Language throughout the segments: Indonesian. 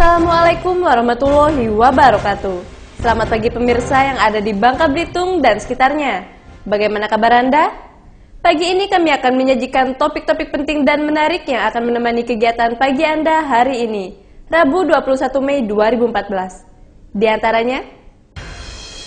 Assalamualaikum warahmatullahi wabarakatuh. Selamat pagi pemirsa yang ada di Bangka Belitung dan sekitarnya. Bagaimana kabar Anda? Pagi ini kami akan menyajikan topik-topik penting dan menarik yang akan menemani kegiatan pagi Anda hari ini, Rabu 21 Mei 2014. Di antaranya,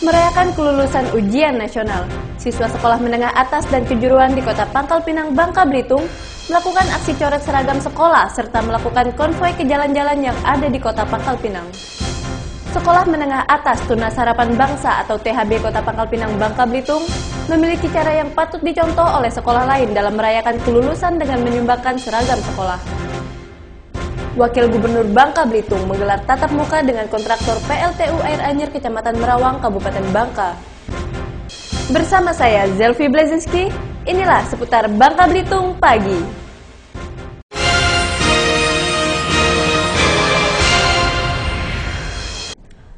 merayakan kelulusan ujian nasional. Siswa sekolah menengah atas dan kejuruan di Kota Pangkal Pinang, Bangka Belitung melakukan aksi coret seragam sekolah serta melakukan konvoi ke jalan-jalan yang ada di Kota Pangkal Pinang. Sekolah Menengah Atas Tunas Harapan Bangsa atau THB Kota Pangkal Pinang, Bangka Belitung memiliki cara yang patut dicontoh oleh sekolah lain dalam merayakan kelulusan dengan menyumbangkan seragam sekolah. Wakil Gubernur Bangka Belitung menggelar tatap muka dengan kontraktor PLTU Air Anyer Kecamatan Merawang, Kabupaten Bangka. Bersama saya, Zelvi Blazinski, inilah seputar Bangka Belitung pagi.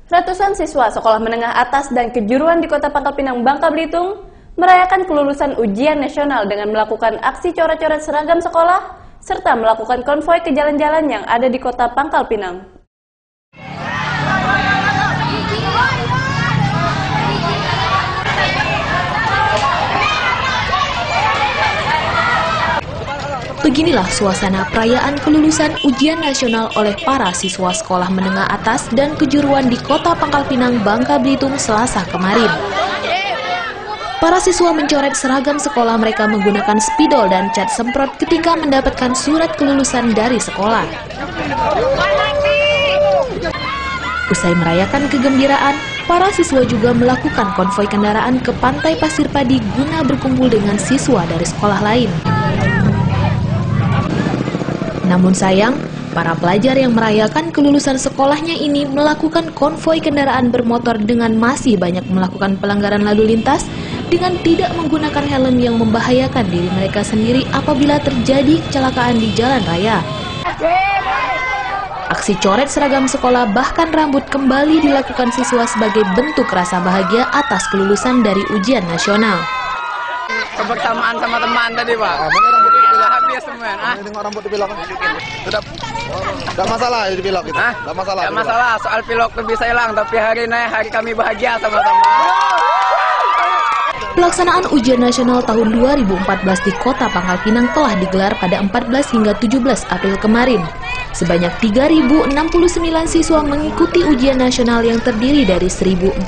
Ratusan siswa sekolah menengah atas dan kejuruan di Kota Pangkal Pinang, Bangka Belitung merayakan kelulusan ujian nasional dengan melakukan aksi coret-coret seragam sekolah serta melakukan konvoi ke jalan-jalan yang ada di Kota Pangkal Pinang. Beginilah suasana perayaan kelulusan ujian nasional oleh para siswa sekolah menengah atas dan kejuruan di Kota Pangkal Pinang, Bangka Belitung Selasa kemarin. Para siswa mencoret seragam sekolah mereka menggunakan spidol dan cat semprot ketika mendapatkan surat kelulusan dari sekolah. Usai merayakan kegembiraan, para siswa juga melakukan konvoi kendaraan ke Pantai Pasir Padi guna berkumpul dengan siswa dari sekolah lain. Namun sayang, para pelajar yang merayakan kelulusan sekolahnya ini melakukan konvoi kendaraan bermotor dengan masih banyak melakukan pelanggaran lalu lintas dengan tidak menggunakan helm yang membahayakan diri mereka sendiri apabila terjadi kecelakaan di jalan raya. Aksi coret seragam sekolah bahkan rambut kembali dilakukan siswa sebagai bentuk rasa bahagia atas kelulusan dari ujian nasional. Kebersamaan sama teman tadi, Pak. Mana rambut dipilok? Habis teman. Tengok rambut dipilok. Tidak masalah ya dipilok gitu. Tidak masalah. Tidak masalah, soal pilok itu bisa hilang, tapi hari ini hari kami bahagia sama-sama. Pelaksanaan ujian nasional tahun 2014 di Kota Pangkal Pinang telah digelar pada 14 hingga 17 April kemarin. Sebanyak 3.069 siswa mengikuti ujian nasional yang terdiri dari 1.407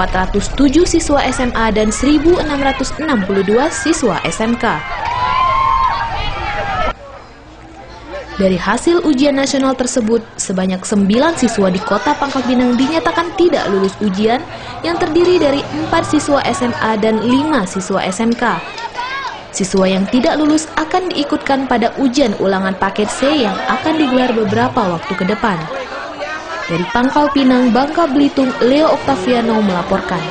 siswa SMA dan 1.662 siswa SMK. Dari hasil ujian nasional tersebut, sebanyak 9 siswa di Kota Pangkal Pinang dinyatakan tidak lulus ujian yang terdiri dari 4 siswa SMA dan 5 siswa SMK. Siswa yang tidak lulus akan diikutkan pada ujian ulangan paket C yang akan digelar beberapa waktu ke depan. Dari Pangkal Pinang, Bangka Belitung, Leo Octaviano melaporkan.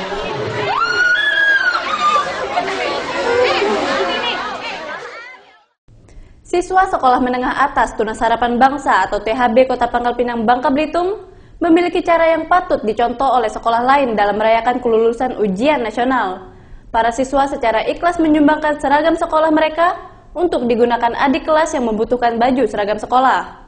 Siswa Sekolah Menengah Atas Tunas Harapan Bangsa atau THB Kota Pangkal Pinang, Bangka Belitung memiliki cara yang patut dicontoh oleh sekolah lain dalam merayakan kelulusan ujian nasional. Para siswa secara ikhlas menyumbangkan seragam sekolah mereka untuk digunakan adik kelas yang membutuhkan baju seragam sekolah.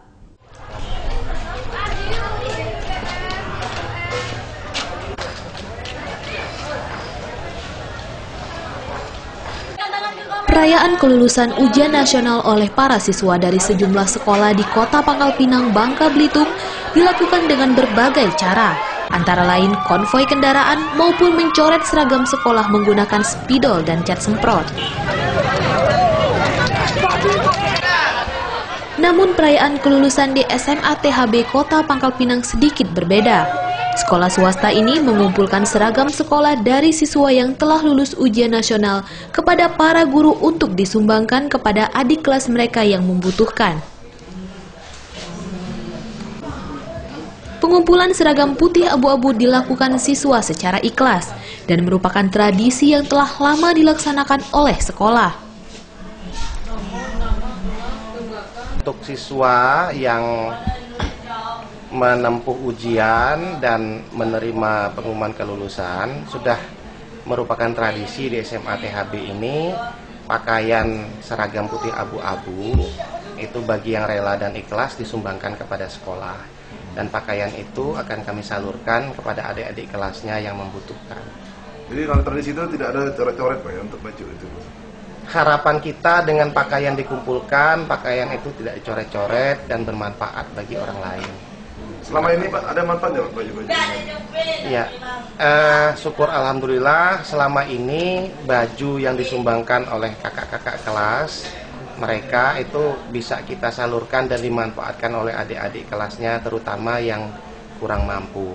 Perayaan kelulusan ujian nasional oleh para siswa dari sejumlah sekolah di Kota Pangkal Pinang, Bangka Belitung dilakukan dengan berbagai cara, antara lain konvoi kendaraan maupun mencoret seragam sekolah menggunakan spidol dan cat semprot. Namun perayaan kelulusan di SMA THB Kota Pangkal Pinang sedikit berbeda. Sekolah swasta ini mengumpulkan seragam sekolah dari siswa yang telah lulus ujian nasional kepada para guru untuk disumbangkan kepada adik kelas mereka yang membutuhkan. Pengumpulan seragam putih abu-abu dilakukan siswa secara ikhlas dan merupakan tradisi yang telah lama dilaksanakan oleh sekolah. Untuk siswa yang menempuh ujian dan menerima pengumuman kelulusan sudah merupakan tradisi di SMA THB ini pakaian seragam putih abu-abu itu bagi yang rela dan ikhlas disumbangkan kepada sekolah. Dan pakaian itu akan kami salurkan kepada adik-adik kelasnya yang membutuhkan. Jadi kalau tradisi itu tidak ada coret-coret Pak ya untuk baju itu? Harapan kita dengan pakaian dikumpulkan, pakaian itu tidak dicoret-coret dan bermanfaat bagi orang lain. Selama ini Pak ada manfaatnya Pak baju-baju? Iya, syukur alhamdulillah selama ini baju yang disumbangkan oleh kakak-kakak kelas mereka itu bisa kita salurkan dan dimanfaatkan oleh adik-adik kelasnya, terutama yang kurang mampu.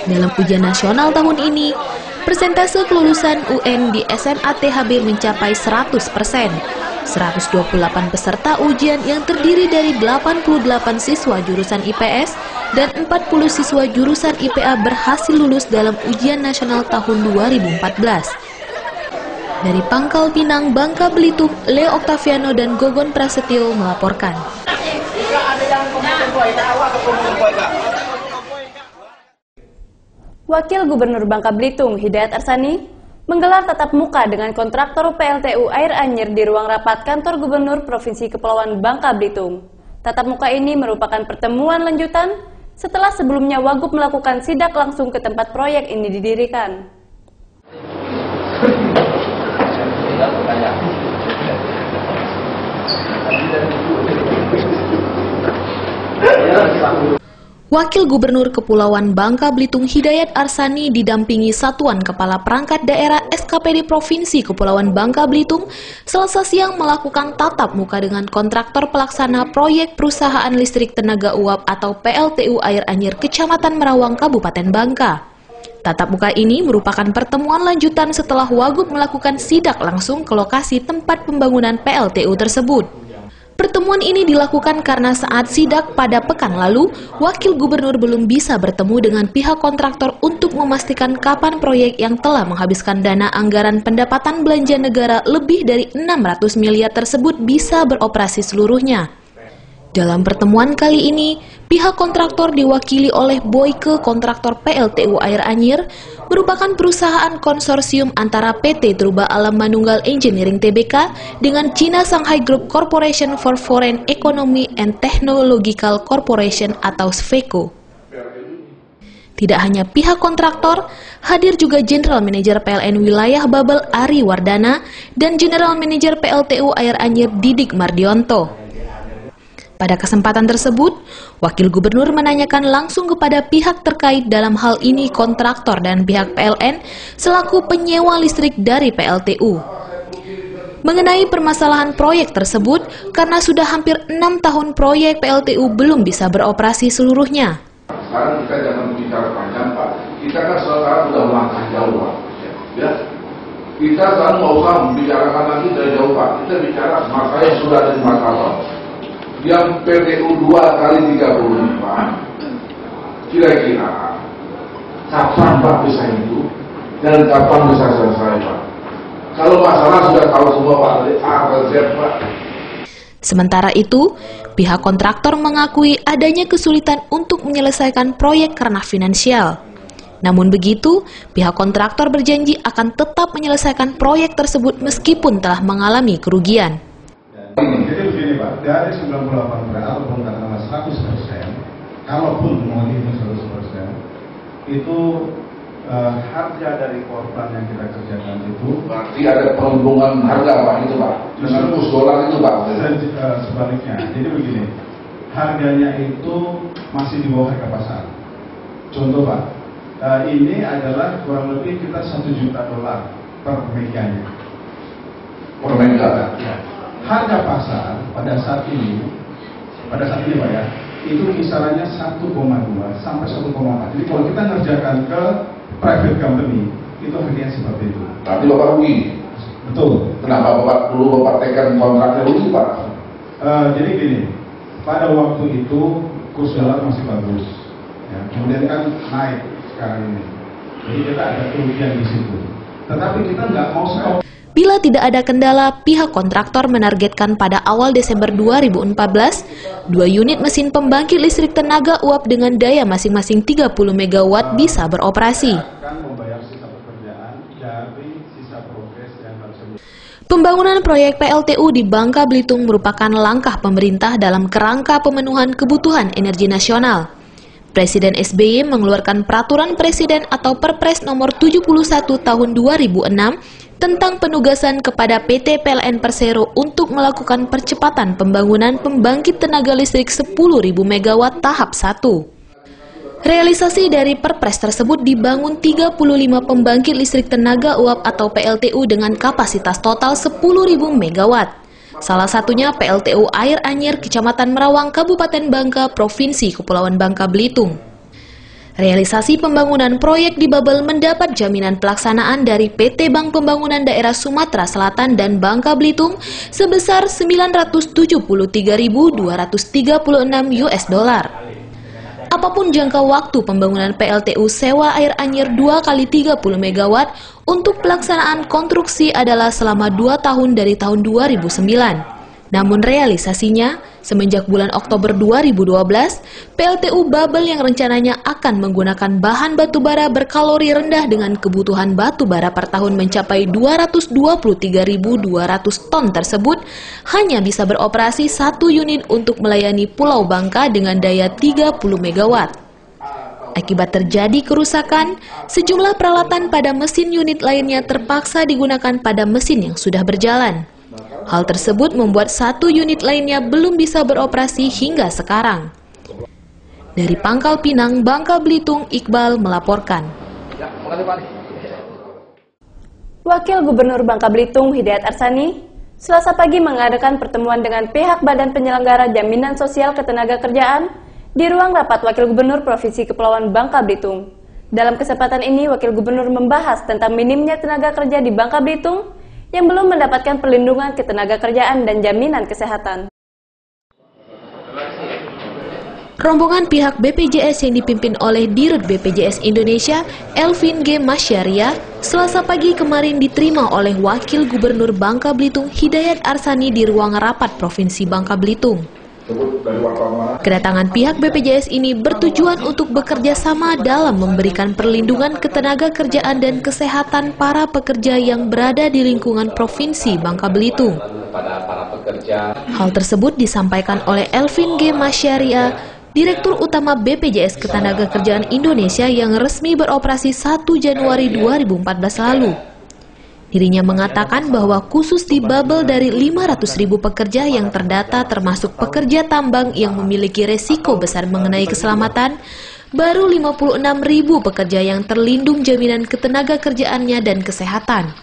Dalam ujian nasional tahun ini, persentase kelulusan UN di SMA THB mencapai 100%. 128 peserta ujian yang terdiri dari 88 siswa jurusan IPS dan 40 siswa jurusan IPA berhasil lulus dalam ujian nasional tahun 2014. Dari Pangkal Pinang, Bangka Belitung, Leo Octaviano dan Gogon Prasetyo melaporkan. Wakil Gubernur Bangka Belitung, Hidayat Arsani, menggelar tatap muka dengan kontraktor PLTU Air Anjir di ruang rapat kantor Gubernur Provinsi Kepulauan Bangka Belitung. Tatap muka ini merupakan pertemuan lanjutan setelah sebelumnya Wagub melakukan sidak langsung ke tempat proyek ini didirikan. Wakil Gubernur Kepulauan Bangka Belitung Hidayat Arsani didampingi Satuan Kepala Perangkat Daerah SKPD Provinsi Kepulauan Bangka Belitung Selasa siang melakukan tatap muka dengan kontraktor pelaksana proyek Perusahaan Listrik Tenaga Uap atau PLTU Air Anjir Kecamatan Merawang, Kabupaten Bangka. Tatap muka ini merupakan pertemuan lanjutan setelah Wagub melakukan sidak langsung ke lokasi tempat pembangunan PLTU tersebut. Pertemuan ini dilakukan karena saat sidak pada pekan lalu, Wakil Gubernur belum bisa bertemu dengan pihak kontraktor untuk memastikan kapan proyek yang telah menghabiskan dana anggaran pendapatan belanja negara lebih dari 600 miliar tersebut bisa beroperasi seluruhnya. Dalam pertemuan kali ini, pihak kontraktor diwakili oleh Boyke Kontraktor PLTU Air Anjir, merupakan perusahaan konsorsium antara PT Truba Alam Manunggal Engineering Tbk dengan China Shanghai Group Corporation for Foreign Economy and Technological Corporation atau SFECO. Tidak hanya pihak kontraktor, hadir juga General Manager PLN Wilayah Babel Ari Wardana dan General Manager PLTU Air Anjir Didik Mardionto. Pada kesempatan tersebut, Wakil Gubernur menanyakan langsung kepada pihak terkait dalam hal ini kontraktor dan pihak PLN selaku penyewa listrik dari PLTU. Mengenai permasalahan proyek tersebut, karena sudah hampir 6 tahun proyek PLTU belum bisa beroperasi seluruhnya. Sekarang kita jangan bicara panjang Pak, kita kan sekarang sudah melangkah jauh Pak. Ya. Kita sekarang nggak usah membicarakan lagi dari jauh Pak, kita bicara masalah yang sudah ada di masa lalu. Yang PLTU 2 kali 35, kira-kira kapan Pak bisa itu dan kapan bisa selesai Pak? Kalau masalah sudah tahu semua Pak, dari A ke Z Pak. Sementara itu, pihak kontraktor mengakui adanya kesulitan untuk menyelesaikan proyek karena finansial. Namun begitu, pihak kontraktor berjanji akan tetap menyelesaikan proyek tersebut meskipun telah mengalami kerugian. Jadi begini Pak, dari 98% ataupun katakanlah 100%, kalaupun mau dihitung 100%, itu harga dari korban yang kita kerjakan itu berarti ada perhubungan harga Pak itu Pak, dengan kurs dolar itu Pak. Sebaliknya, jadi begini, harganya itu masih di bawah harga pasar. Contoh Pak, ini adalah kurang lebih kita $1 juta per meganya. Per mega? Ya. Harga pasar pada saat ini Pak ya, itu kisarannya 1,2 sampai 1,4. Jadi kalau kita ngerjakan ke private company, itu harganya seperti itu. Tapi Bapak rugi. Betul. Kenapa Bapak tekan kontraknya rugi Pak? Jadi gini, pada waktu itu kurs dolar masih bagus. Ya, kemudian kan naik sekarang ini. Jadi kita ada kerugian di situ. Tetapi kita nggak mau stop. Bila tidak ada kendala, pihak kontraktor menargetkan pada awal Desember 2014, 2 unit mesin pembangkit listrik tenaga uap dengan daya masing-masing 30 MW bisa beroperasi. Akan membayar sisa pekerjaan dan menikmati sisa progres yang harus Pembangunan proyek PLTU di Bangka Belitung merupakan langkah pemerintah dalam kerangka pemenuhan kebutuhan energi nasional. Presiden SBY mengeluarkan Peraturan Presiden atau Perpres nomor 71 tahun 2006 tentang penugasan kepada PT PLN Persero untuk melakukan percepatan pembangunan pembangkit tenaga listrik 10.000 MW tahap 1. Realisasi dari Perpres tersebut dibangun 35 pembangkit listrik tenaga uap atau PLTU dengan kapasitas total 10.000 MW. Salah satunya PLTU Air Anyir Kecamatan Merawang, Kabupaten Bangka, Provinsi Kepulauan Bangka Belitung. Realisasi pembangunan proyek di Babel mendapat jaminan pelaksanaan dari PT Bank Pembangunan Daerah Sumatera Selatan dan Bangka Belitung sebesar 973.236 US$. Apapun jangka waktu pembangunan PLTU sewa air anyir 2 kali 30 MW untuk pelaksanaan konstruksi adalah selama 2 tahun dari tahun 2009. Namun realisasinya, semenjak bulan Oktober 2012, PLTU Babel yang rencananya akan menggunakan bahan batubara berkalori rendah dengan kebutuhan batubara per tahun mencapai 223.200 ton tersebut, hanya bisa beroperasi 1 unit untuk melayani Pulau Bangka dengan daya 30 MW. Akibat terjadi kerusakan, sejumlah peralatan pada mesin unit lainnya terpaksa digunakan pada mesin yang sudah berjalan. Hal tersebut membuat 1 unit lainnya belum bisa beroperasi hingga sekarang. Dari Pangkal Pinang, Bangka Belitung, Iqbal melaporkan. Wakil Gubernur Bangka Belitung Hidayat Arsani, Selasa pagi mengadakan pertemuan dengan pihak Badan Penyelenggara Jaminan Sosial Ketenagakerjaan di ruang rapat Wakil Gubernur Provinsi Kepulauan Bangka Belitung. Dalam kesempatan ini, Wakil Gubernur membahas tentang minimnya tenaga kerja di Bangka Belitung yang belum mendapatkan perlindungan ketenagakerjaan dan jaminan kesehatan. Rombongan pihak BPJS yang dipimpin oleh Dirut BPJS Indonesia, Elvin G. Masyaria, Selasa pagi kemarin diterima oleh Wakil Gubernur Bangka Belitung Hidayat Arsani di ruang rapat Provinsi Bangka Belitung. Kedatangan pihak BPJS ini bertujuan untuk bekerja sama dalam memberikan perlindungan ketenagakerjaan dan kesehatan para pekerja yang berada di lingkungan Provinsi Bangka Belitung. Hal tersebut disampaikan oleh Elvin G. Masyaria, Direktur Utama BPJS Ketenagakerjaan Indonesia yang resmi beroperasi 1 Januari 2014 lalu. Dirinya mengatakan bahwa khusus di Babel dari 500.000 pekerja yang terdata termasuk pekerja tambang yang memiliki resiko besar mengenai keselamatan, baru 56.000 pekerja yang terlindung jaminan ketenagakerjaannya dan kesehatan.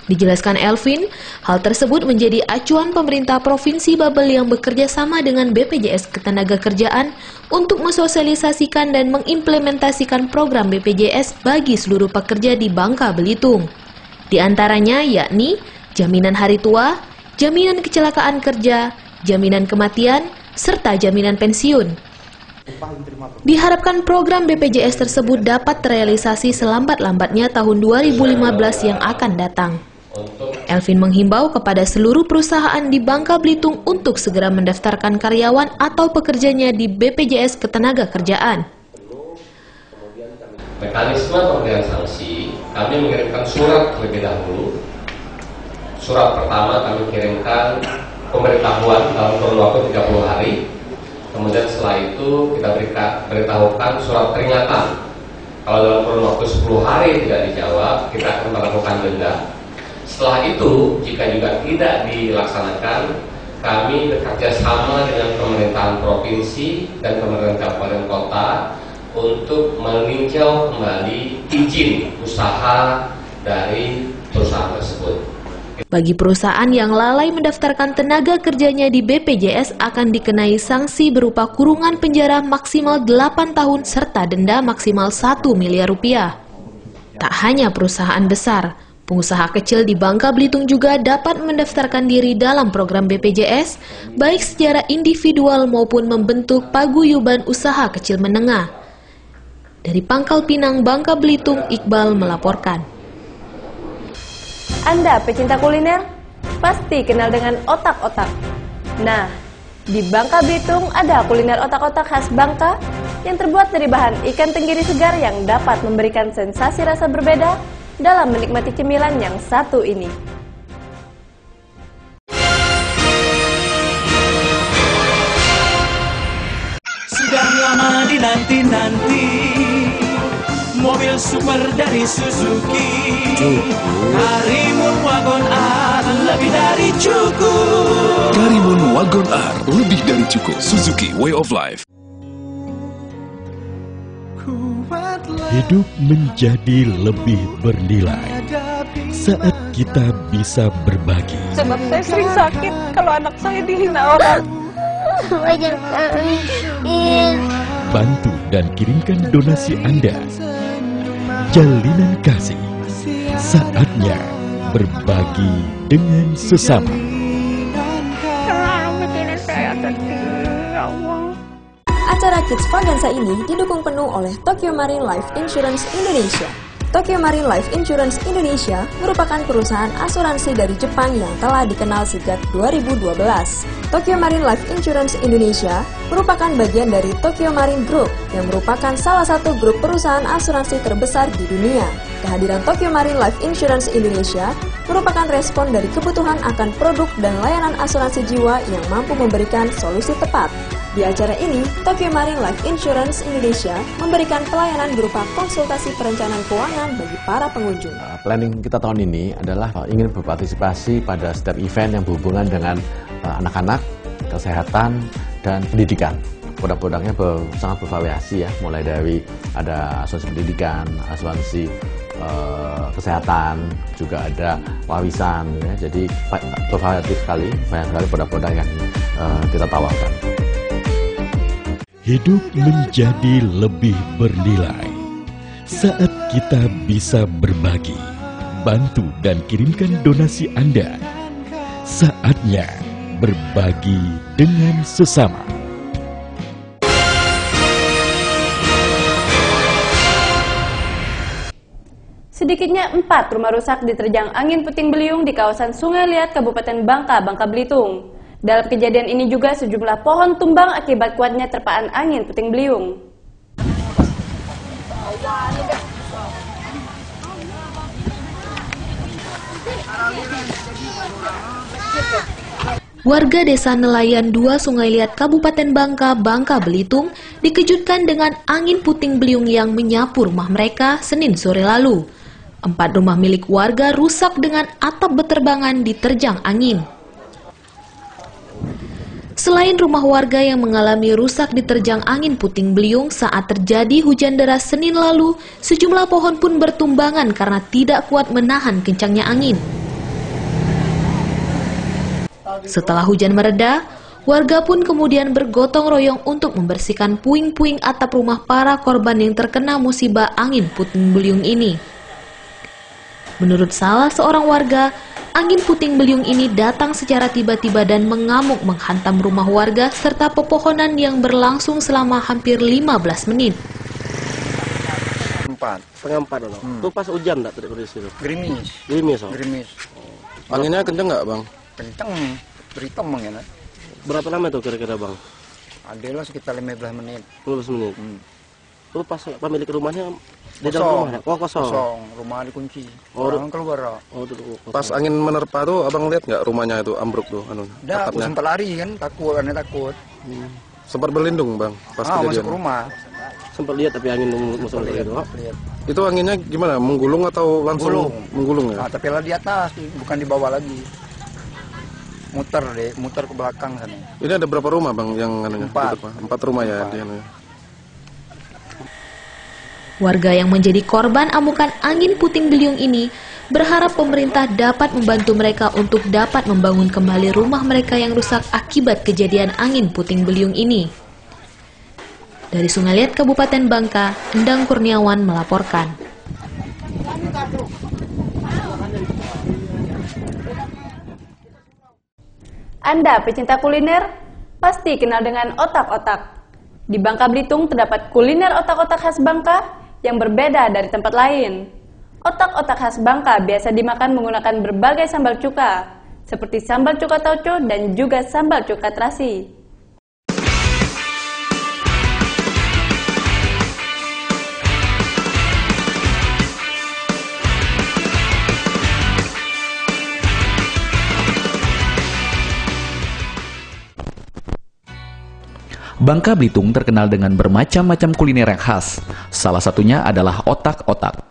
Dijelaskan Elvin, hal tersebut menjadi acuan pemerintah Provinsi Babel yang bekerja sama dengan BPJS Ketenagakerjaan untuk mensosialisasikan dan mengimplementasikan program BPJS bagi seluruh pekerja di Bangka Belitung. Di antaranya yakni jaminan hari tua, jaminan kecelakaan kerja, jaminan kematian, serta jaminan pensiun. Diharapkan program BPJS tersebut dapat terrealisasi selambat-lambatnya tahun 2015 yang akan datang. Elvin menghimbau kepada seluruh perusahaan di Bangka Belitung untuk segera mendaftarkan karyawan atau pekerjanya di BPJS Ketenagakerjaan. Mekanisme pemberian sanksi, kami mengirimkan surat terlebih dahulu. Surat pertama kami kirimkan pemberitahuan dalam kurun waktu 30 hari. Kemudian setelah itu kita beritahukan surat peringatan. Kalau dalam kurun waktu 10 hari tidak dijawab, kita akan melakukan denda. Setelah itu, jika juga tidak dilaksanakan, kami bekerja sama dengan pemerintahan provinsi dan pemerintahan kabupaten kota untuk meninjau kembali izin usaha dari perusahaan tersebut. Bagi perusahaan yang lalai mendaftarkan tenaga kerjanya di BPJS akan dikenai sanksi berupa kurungan penjara maksimal 8 tahun serta denda maksimal 1 miliar rupiah. Tak hanya perusahaan besar, pengusaha kecil di Bangka Belitung juga dapat mendaftarkan diri dalam program BPJS, baik secara individual maupun membentuk paguyuban usaha kecil menengah. Dari Pangkal Pinang, Bangka Belitung, Iqbal melaporkan. Anda pecinta kuliner? Pasti kenal dengan otak-otak. Nah, di Bangka Belitung ada kuliner otak-otak khas Bangka yang terbuat dari bahan ikan tenggiri segar yang dapat memberikan sensasi rasa berbeda dalam menikmati cemilan yang satu ini. Sudah lama dinanti-nanti mobil super dari Suzuki. Karimun Wagon R lebih dari cukup. Karimun Wagon R lebih dari cukup. Suzuki Way of Life. Hidup menjadi lebih bernilai saat kita bisa berbagi. Sebab saya sering sakit kalau anak saya dihina orang. Bantu dan kirimkan donasi Anda. Jalinan kasih. Saatnya berbagi dengan sesama. Acara Kids Vaganza ini didukung penuh oleh Tokyo Marine Life Insurance Indonesia. Tokyo Marine Life Insurance Indonesia merupakan perusahaan asuransi dari Jepang yang telah dikenal sejak 2012. Tokyo Marine Life Insurance Indonesia merupakan bagian dari Tokyo Marine Group yang merupakan salah satu grup perusahaan asuransi terbesar di dunia. Kehadiran Tokyo Marine Life Insurance Indonesia merupakan respon dari kebutuhan akan produk dan layanan asuransi jiwa yang mampu memberikan solusi tepat. Di acara ini, Tokyo Marine Life Insurance Indonesia memberikan pelayanan berupa konsultasi perencanaan keuangan bagi para pengunjung. Planning kita tahun ini adalah ingin berpartisipasi pada setiap event yang berhubungan dengan anak-anak, kesehatan, dan pendidikan. Produk-produknya sangat bervariasi ya, mulai dari ada asuransi pendidikan, asuransi kesehatan, juga ada warisan ya. Jadi bervariatif sekali, banyak sekali produk-produk yang kita tawarkan. Hidup menjadi lebih bernilai saat kita bisa berbagi. Bantu dan kirimkan donasi Anda. Saatnya berbagi dengan sesama. Sedikitnya 4 rumah rusak diterjang angin puting beliung di kawasan Sungai Liat, Kabupaten Bangka, Bangka Belitung. Dalam kejadian ini juga sejumlah pohon tumbang akibat kuatnya terpaan angin puting beliung. Warga Desa Nelayan 2 Sungai Liat, Kabupaten Bangka, Bangka Belitung dikejutkan dengan angin puting beliung yang menyapu rumah mereka Senin sore lalu. 4 rumah milik warga rusak dengan atap beterbangan diterjang angin. Selain rumah warga yang mengalami rusak diterjang angin puting beliung saat terjadi hujan deras Senin lalu, sejumlah pohon pun bertumbangan karena tidak kuat menahan kencangnya angin. Setelah hujan mereda, warga pun kemudian bergotong royong untuk membersihkan puing-puing atap rumah para korban yang terkena musibah angin puting beliung ini. Menurut salah seorang warga, angin puting beliung ini datang secara tiba-tiba dan mengamuk menghantam rumah warga serta pepohonan yang berlangsung selama hampir 15 menit. 4:30 loh. Itu pas hujan enggak tadi kondisi itu? Gerimis. Gerimis, oh. Gerimis. Anginnya kenceng enggak, Bang? Kenceng, beritem Bang ya. Berapa lama itu kira-kira, Bang? Adalah sekitar 15 menit. 15 menit. Itu pas pemilik rumahnya di dalam rumah? Oh, kosong. Kosong, rumah dikunci. Orang keluar. Oh, pas angin menerpa tuh Abang lihat nggak rumahnya itu ambruk tuh Udah, aku sempat lari kan, karena takut. Sempat berlindung, Bang, pas kejadian. Masuk rumah. Sempat lihat tapi angin masuk itu. Itu anginnya gimana? Menggulung atau langsung menggulung ya? Tapi lah di atas, bukan di bawah lagi. Muter ke belakang sana. Ini ada berapa rumah, Bang, yang anunya? 4 rumah ya dia. Warga yang menjadi korban amukan angin puting beliung ini berharap pemerintah dapat membantu mereka untuk dapat membangun kembali rumah mereka yang rusak akibat kejadian angin puting beliung ini. Dari Sungai Liat, Kabupaten Bangka, Endang Kurniawan melaporkan. Anda pecinta kuliner pasti kenal dengan otak-otak. Di Bangka Belitung terdapat kuliner otak-otak khas Bangka yang berbeda dari tempat lain. Otak-otak khas Bangka biasa dimakan menggunakan berbagai sambal cuka, seperti sambal cuka tauco dan juga sambal cuka terasi. Bangka Belitung terkenal dengan bermacam-macam kuliner yang khas. Salah satunya adalah otak-otak.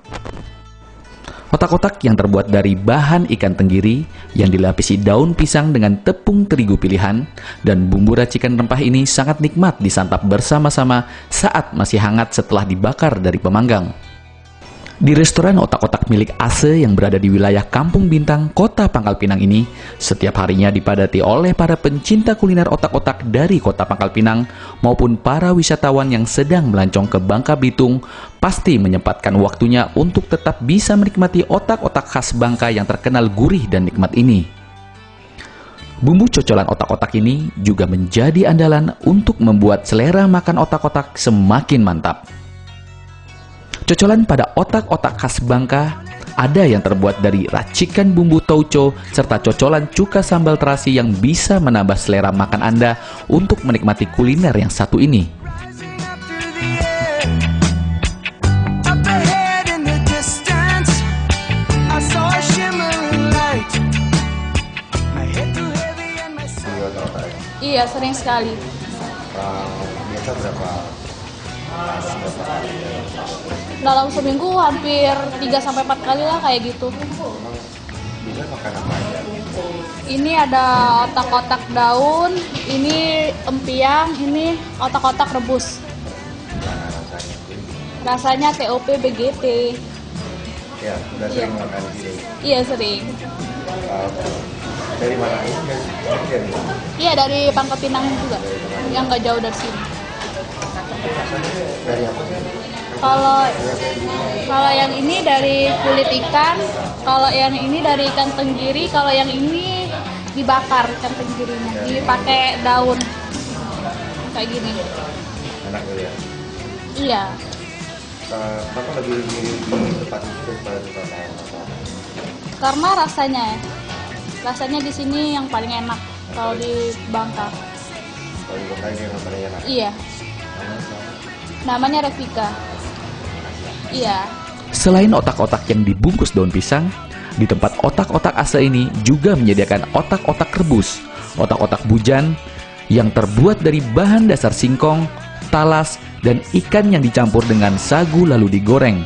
Otak-otak yang terbuat dari bahan ikan tenggiri yang dilapisi daun pisang dengan tepung terigu pilihan, dan bumbu racikan rempah ini sangat nikmat disantap bersama-sama saat masih hangat setelah dibakar dari pemanggang. Di restoran otak-otak milik Ase yang berada di wilayah Kampung Bintang, Kota Pangkal Pinang ini, setiap harinya dipadati oleh para pencinta kuliner otak-otak dari Kota Pangkal Pinang maupun para wisatawan yang sedang melancong ke Bangka Belitung, pasti menyempatkan waktunya untuk tetap bisa menikmati otak-otak khas Bangka yang terkenal gurih dan nikmat ini. Bumbu cocolan otak-otak ini juga menjadi andalan untuk membuat selera makan otak-otak semakin mantap. Cocolan pada otak-otak khas Bangka ada yang terbuat dari racikan bumbu tauco serta cocolan cuka sambal terasi yang bisa menambah selera makan Anda untuk menikmati kuliner yang satu ini. Iya, sering sekali. Biasa berapa? Dalam seminggu hampir 3-4 kali lah kayak gitu. Ini ada otak-otak daun, ini empiang, ini otak-otak rebus. Rasanya TOP BGT. Ya, udah sering makan di sini. Iya, sering. Dari mana? Iya, dari Pangkal Pinang juga. Yang nggak jauh dari sini. Dari apa sih? Kalau yang ini dari kulit ikan, kalau yang ini dari ikan tenggiri, kalau yang ini dibakar ikan tenggirinya, dipakai daun kayak gini. Enak ya? Iya. Kenapa lebih milih di tempat itu daripada tempat lain? Karena rasanya di sini yang paling enak kalau di Bangka. Kalau di Bangka ini yang paling enak? Iya. Namanya Revika. Iya. Selain otak-otak yang dibungkus daun pisang, di tempat otak-otak Ase ini juga menyediakan otak-otak rebus, otak-otak bujan yang terbuat dari bahan dasar singkong, talas, dan ikan yang dicampur dengan sagu lalu digoreng.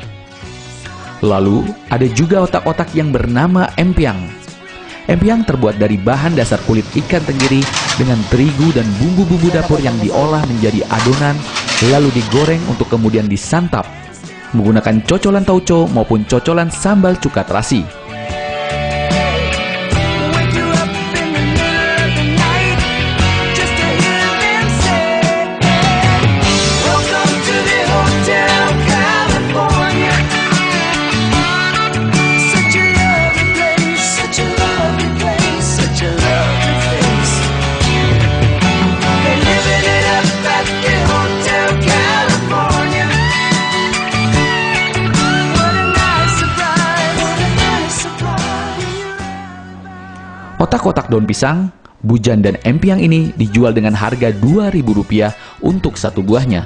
Lalu, ada juga otak-otak yang bernama empiang. Empiang terbuat dari bahan dasar kulit ikan tenggiri dengan terigu dan bumbu-bumbu dapur yang diolah menjadi adonan, lalu digoreng untuk kemudian disantap menggunakan cocolan tauco maupun cocolan sambal cuka terasi. Otak-otak daun pisang, bujan, dan empiang ini dijual dengan harga Rp2.000 untuk satu buahnya.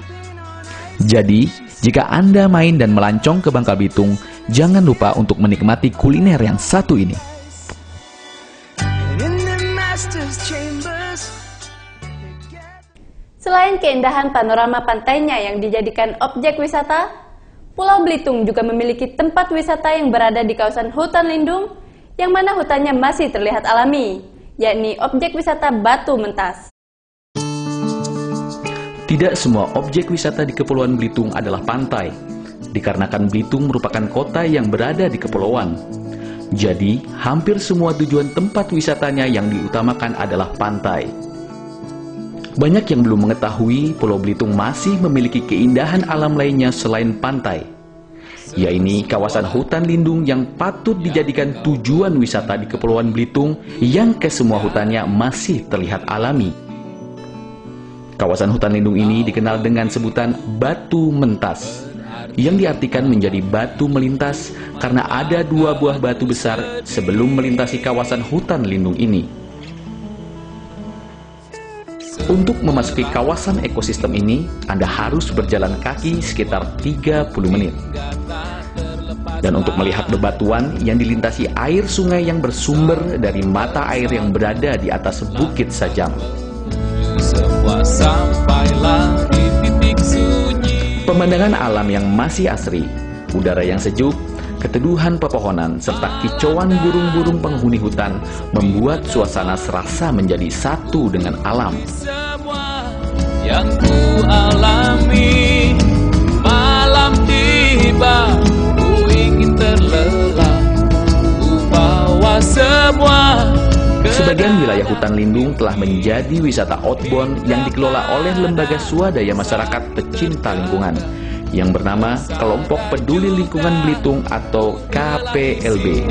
Jadi, jika Anda main dan melancong ke Bangka Belitung, jangan lupa untuk menikmati kuliner yang satu ini. Selain keindahan panorama pantainya yang dijadikan objek wisata, Pulau Belitung juga memiliki tempat wisata yang berada di kawasan hutan lindung, yang mana hutannya masih terlihat alami, yakni objek wisata Batu Mentas. Tidak semua objek wisata di Kepulauan Belitung adalah pantai, dikarenakan Belitung merupakan kota yang berada di kepulauan. Jadi, hampir semua tujuan tempat wisatanya yang diutamakan adalah pantai. Banyak yang belum mengetahui Pulau Belitung masih memiliki keindahan alam lainnya selain pantai, yaitu kawasan hutan lindung yang patut dijadikan tujuan wisata di Kepulauan Belitung yang kesemua hutannya masih terlihat alami. Kawasan hutan lindung ini dikenal dengan sebutan Batu Mentas, yang diartikan menjadi batu melintas karena ada 2 buah batu besar sebelum melintasi kawasan hutan lindung ini. Untuk memasuki kawasan ekosistem ini, Anda harus berjalan kaki sekitar 30 menit. Dan untuk melihat bebatuan yang dilintasi air sungai yang bersumber dari mata air yang berada di atas Bukit Sajam. Semua sampai sampailah di titik sunyi. Pemandangan alam yang masih asri, udara yang sejuk, keteduhan pepohonan, serta kicauan burung-burung penghuni hutan membuat suasana serasa menjadi satu dengan alam. Semua yang ku alami, malam tiba, ku ingin terlelap, ku bawa semua. Sebagian wilayah hutan lindung telah menjadi wisata outbound yang dikelola oleh lembaga swadaya masyarakat pecinta lingkungan yang bernama Kelompok Peduli Lingkungan Belitung atau KPLB.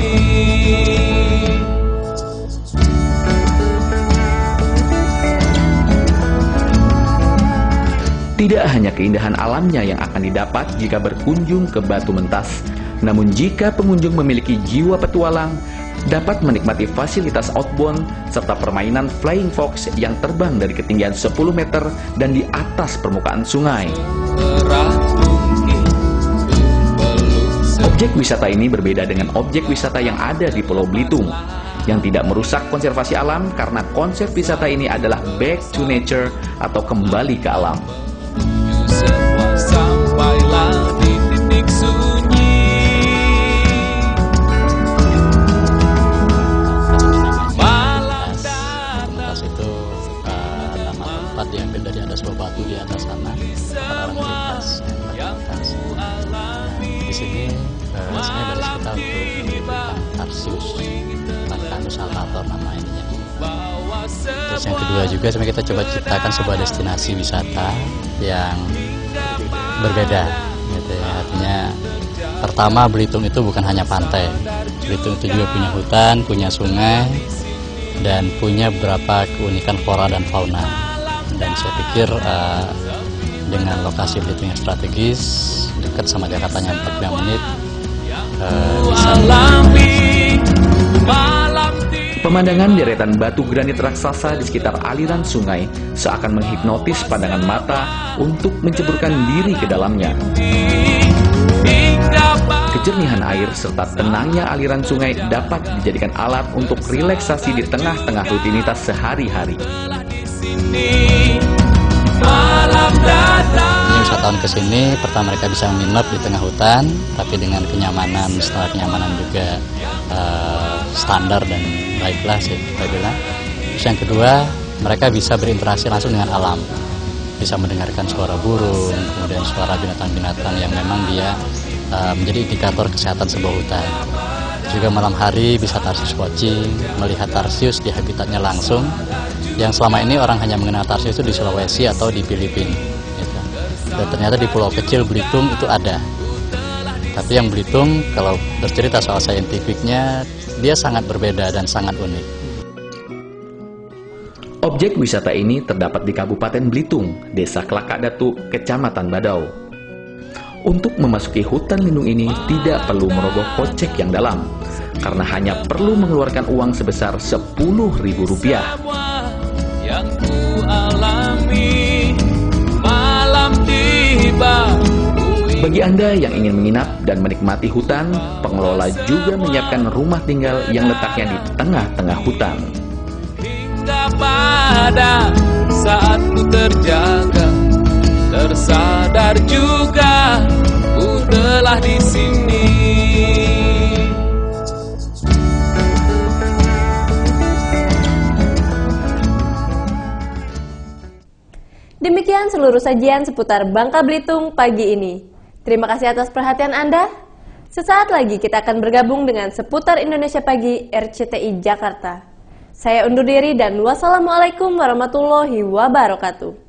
Tidak hanya keindahan alamnya yang akan didapat jika berkunjung ke Batu Mentas, namun jika pengunjung memiliki jiwa petualang, dapat menikmati fasilitas outbound serta permainan flying fox yang terbang dari ketinggian 10 meter dan di atas permukaan sungai. Objek wisata ini berbeda dengan objek wisata yang ada di Pulau Belitung, yang tidak merusak konservasi alam karena konsep wisata ini adalah back to nature atau kembali ke alam. Sampailah di titik sunyi. Mentas itu nama tempat diambil dari ada sebuah batu di atas sana. Orang lintas. Di sini sebenarnya baris kita untuk menemukan Tarsius, Vulcanus altator nama ininya. Terus yang kedua juga sebenarnya kita coba ciptakan sebuah destinasi wisata yang berbeda gitu ya. Artinya pertama, Belitung itu bukan hanya pantai. Belitung itu juga punya hutan, punya sungai, dan punya beberapa keunikan flora dan fauna. Dan saya pikir dengan lokasi Belitung yang strategis, dekat sama Jakarta nya 45 menit, bisa Pemandangan deretan batu granit raksasa di sekitar aliran sungai seakan menghipnotis pandangan mata untuk menceburkan diri ke dalamnya. Kejernihan air serta tenangnya aliran sungai dapat dijadikan alat untuk relaksasi di tengah-tengah rutinitas sehari-hari. Wisatawan ke sini, pertama mereka bisa menginap di tengah hutan, tapi dengan kenyamanan, setelah kenyamanan juga standar dan baiklah sih, saya bilang. Terus yang kedua, mereka bisa berinteraksi langsung dengan alam, bisa mendengarkan suara burung, kemudian suara binatang-binatang yang memang dia menjadi indikator kesehatan sebuah hutan. Juga malam hari bisa Tarsius watching, melihat Tarsius di habitatnya langsung, yang selama ini orang hanya mengenal Tarsius itu di Sulawesi atau di Filipina. Gitu. Dan ternyata di pulau kecil Belitung itu ada. Tapi yang Belitung, kalau bercerita soal saintifiknya, dia sangat berbeda dan sangat unik. Objek wisata ini terdapat di Kabupaten Belitung, Desa Kelakak Datu, Kecamatan Badau. Untuk memasuki hutan lindung ini tidak perlu merogoh kocek yang dalam, karena hanya perlu mengeluarkan uang sebesar Rp10.000. Yang ku alami, malam tiba. Bagi Anda yang ingin menginap dan menikmati hutan, pengelola juga menyiapkan rumah tinggal yang letaknya di tengah-tengah hutan. Hingga pada saat ku terjaga, tersadar juga ku telah di sini. Demikian seluruh sajian seputar Bangka Belitung pagi ini. Terima kasih atas perhatian Anda. Sesaat lagi kita akan bergabung dengan Seputar Indonesia Pagi RCTI Jakarta. Saya undur diri dan wassalamualaikum warahmatullahi wabarakatuh.